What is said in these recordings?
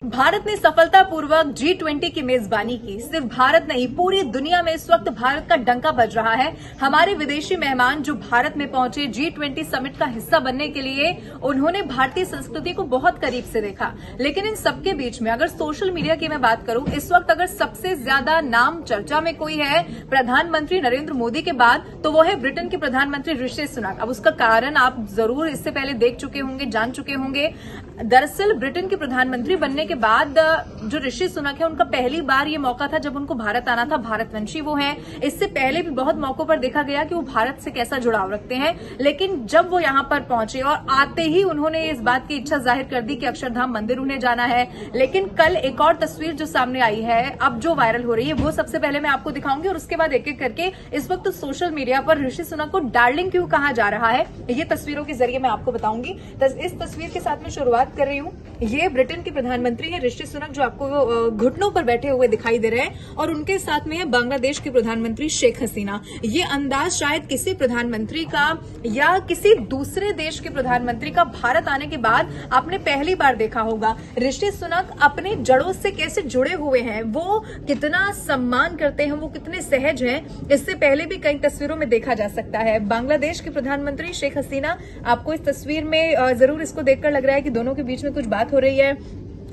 भारत ने सफलतापूर्वक G20 की मेजबानी की। सिर्फ भारत नहीं, पूरी दुनिया में इस वक्त भारत का डंका बज रहा है। हमारे विदेशी मेहमान जो भारत में पहुंचे G20 समिट का हिस्सा बनने के लिए, उन्होंने भारतीय संस्कृति को बहुत करीब से देखा। लेकिन इन सबके बीच में अगर सोशल मीडिया की मैं बात करूं, इस वक्त अगर सबसे ज्यादा नाम चर्चा में कोई है प्रधानमंत्री नरेंद्र मोदी के बाद, तो वो है ब्रिटेन के प्रधानमंत्री ऋषि सुनक। अब उसका कारण आप जरूर इससे पहले देख चुके होंगे, जान चुके होंगे। दरअसल ब्रिटेन के प्रधानमंत्री बनने के बाद जो ऋषि सुनक है, उनका पहली बार ये मौका था जब उनको भारत आना था। भारतवंशी वो हैं। इससे पहले भी बहुत मौकों पर देखा गया कि वो भारत से कैसा जुड़ाव रखते हैं। लेकिन जब वो यहाँ पर पहुंचे और आते ही उन्होंने इस बात की इच्छा जाहिर कर दी कि अक्षरधाम मंदिर उन्हें जाना है। लेकिन कल एक और तस्वीर जो सामने आई है, अब जो वायरल हो रही है, वो सबसे पहले मैं आपको दिखाऊंगी और उसके बाद एक एक करके इस वक्त सोशल मीडिया पर ऋषि सुनक को डार्लिंग क्यों कहा जा रहा है, ये तस्वीरों के जरिए मैं आपको बताऊंगी। इस तस्वीर के साथ मैं शुरुआत कर रही हूँ। ये ब्रिटेन के प्रधानमंत्री है ऋषि सुनक, जो आपको घुटनों पर बैठे हुए दिखाई दे रहे हैं, और उनके साथ में है बांग्लादेश की प्रधानमंत्री शेख हसीना। ये अंदाज शायद किसी प्रधानमंत्री का या किसी दूसरे देश के प्रधानमंत्री का भारत आने के बाद आपने पहली बार देखा होगा। ऋषि सुनक अपने जड़ों से कैसे जुड़े हुए हैं, वो कितना सम्मान करते हैं, वो कितने सहज हैं, इससे पहले भी कई तस्वीरों में देखा जा सकता है। बांग्लादेश की प्रधानमंत्री शेख हसीना, आपको इस तस्वीर में जरूर इसको देखकर लग रहा है कि दोनों के बीच में कुछ बात हो रही है।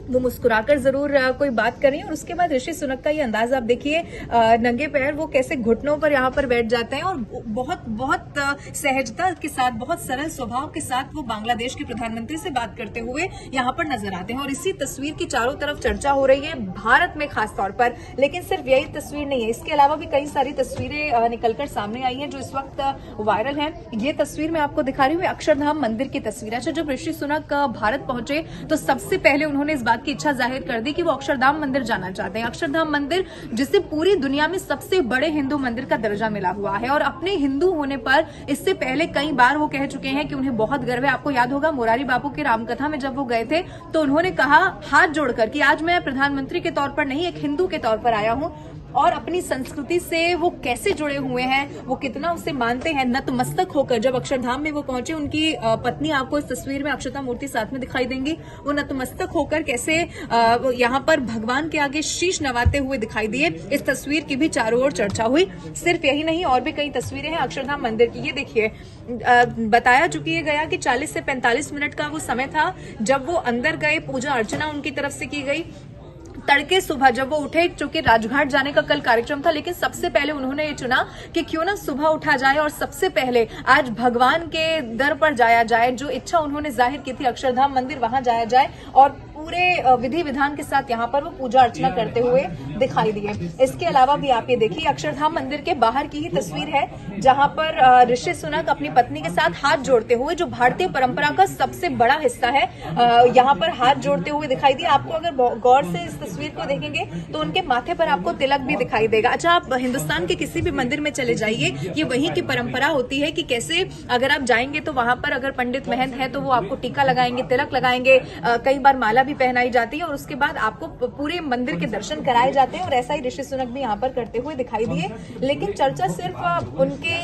वो मुस्कुराकर जरूर कोई बात कर रही है। और उसके बाद ऋषि सुनक का ये अंदाज आप देखिए, नंगे पैर वो कैसे घुटनों पर यहाँ पर बैठ जाते हैं और बहुत बहुत सहजता के साथ, बहुत सरल स्वभाव के साथ वो बांग्लादेश के प्रधानमंत्री से बात करते हुए यहाँ पर नजर आते हैं। और इसी तस्वीर की चारों तरफ चर्चा हो रही है, भारत में खास तौर पर। लेकिन सिर्फ यही तस्वीर नहीं है, इसके अलावा भी कई सारी तस्वीरें निकलकर सामने आई है जो इस वक्त वायरल है। ये तस्वीर मैं आपको दिखा रही हूँ, अक्षरधाम मंदिर की तस्वीर। अच्छा, जब ऋषि सुनक भारत पहुंचे तो सबसे पहले उन्होंने इस की इच्छा जाहिर कर दी कि वो अक्षरधाम मंदिर जाना चाहते हैं। अक्षरधाम मंदिर जिसे पूरी दुनिया में सबसे बड़े हिंदू मंदिर का दर्जा मिला हुआ है, और अपने हिंदू होने पर इससे पहले कई बार वो कह चुके हैं कि उन्हें बहुत गर्व है। आपको याद होगा मोरारी बापू की रामकथा में जब वो गए थे तो उन्होंने कहा हाथ जोड़कर कि आज मैं प्रधानमंत्री के तौर पर नहीं, एक हिंदू के तौर पर आया हूं, और अपनी संस्कृति से वो कैसे जुड़े हुए हैं, वो कितना उसे मानते हैं। नतमस्तक होकर जब अक्षरधाम में वो पहुंचे, उनकी पत्नी आपको इस तस्वीर में अक्षता मूर्ति साथ में दिखाई देंगी, वो नतमस्तक होकर कैसे यहाँ पर भगवान के आगे शीश नवाते हुए दिखाई दिए। इस तस्वीर की भी चारों ओर चर्चा हुई। सिर्फ यही नहीं, और भी कई तस्वीरें हैं अक्षरधाम मंदिर की। ये देखिए, बताया चुकी गया कि 40 से 45 मिनट का वो समय था जब वो अंदर गए, पूजा अर्चना उनकी तरफ से की गई। तड़के सुबह जब वो उठे, चूंकि राजघाट जाने का कल कार्यक्रम था, लेकिन सबसे पहले उन्होंने ये चुना कि क्यों ना सुबह उठा जाए और सबसे पहले आज भगवान के दर पर जाया जाए। जो इच्छा उन्होंने जाहिर की थी, अक्षरधाम मंदिर, वहां जाया जाए, और पूरे विधि विधान के साथ यहाँ पर वो पूजा अर्चना करते हुए दिखाई दिए। इसके अलावा भी आप ये देखिए, अक्षरधाम मंदिर के बाहर की ही तस्वीर है जहां पर ऋषि सुनक अपनी पत्नी के साथ हाथ जोड़ते हुए, जो भारतीय परंपरा का सबसे बड़ा हिस्सा है, यहाँ पर हाथ जोड़ते हुए दिखाई दिए। आपको अगर गौर से इस तस्वीर को देखेंगे तो उनके माथे पर आपको तिलक भी दिखाई देगा। अच्छा, आप हिंदुस्तान के किसी भी मंदिर में चले जाइए, ये वहीं की परंपरा होती है कि कैसे अगर आप जाएंगे तो वहां पर अगर पंडित महंत है तो वो आपको टीका लगाएंगे, तिलक लगाएंगे, कई बार माला भी पहनाई जाती है, और उसके बाद आपको पूरे मंदिर के दर्शन कराए जाते हैं। और ऐसा ही ऋषि सुनक भी यहाँ पर करते हुए दिखाई दिए। लेकिन चर्चा सिर्फ उनके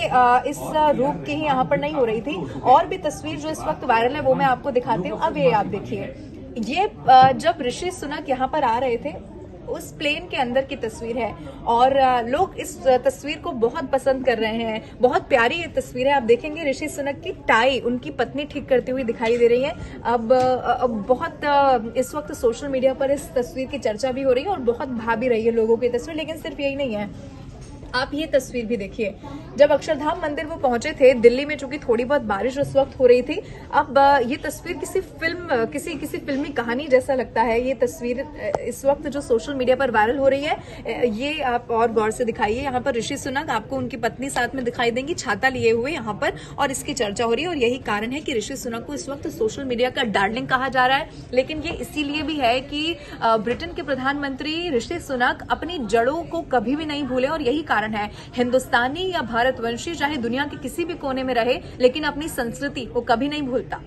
इस रूप की ही यहाँ पर नहीं हो रही थी, और भी तस्वीर जो इस वक्त वायरल है वो मैं आपको दिखाती हूँ। अब ये आप देखिए, ये जब ऋषि सुनक यहाँ पर आ रहे थे, उस प्लेन के अंदर की तस्वीर है, और लोग इस तस्वीर को बहुत पसंद कर रहे हैं। बहुत प्यारी ये तस्वीर है। आप देखेंगे ऋषि सुनक की टाई उनकी पत्नी ठीक करती हुई दिखाई दे रही है। अब बहुत इस वक्त सोशल मीडिया पर इस तस्वीर की चर्चा भी हो रही है और बहुत भा भी रही है लोगों की तस्वीर। लेकिन सिर्फ यही नहीं है, आप ये तस्वीर भी देखिए, जब अक्षरधाम मंदिर वो पहुंचे थे दिल्ली में, चूंकि थोड़ी बहुत बारिश उस वक्त हो रही थी। अब ये तस्वीर किसी फिल्मी कहानी जैसा लगता है। ये तस्वीर इस वक्त जो सोशल मीडिया पर वायरल हो रही है, ये आप और गौर से दिखाइए। यहाँ पर ऋषि सुनक, आपको उनकी पत्नी साथ में दिखाई देंगी, छाता लिए हुए यहाँ पर, और इसकी चर्चा हो रही है। और यही कारण है कि ऋषि सुनक को इस वक्त सोशल मीडिया का डार्लिंग कहा जा रहा है। लेकिन ये इसीलिए भी है कि ब्रिटेन के प्रधानमंत्री ऋषि सुनक अपनी जड़ों को कभी भी नहीं भूले, और यही है हिंदुस्तानी या भारतवंशी चाहे दुनिया के किसी भी कोने में रहे, लेकिन अपनी संस्कृति को कभी नहीं भूलता।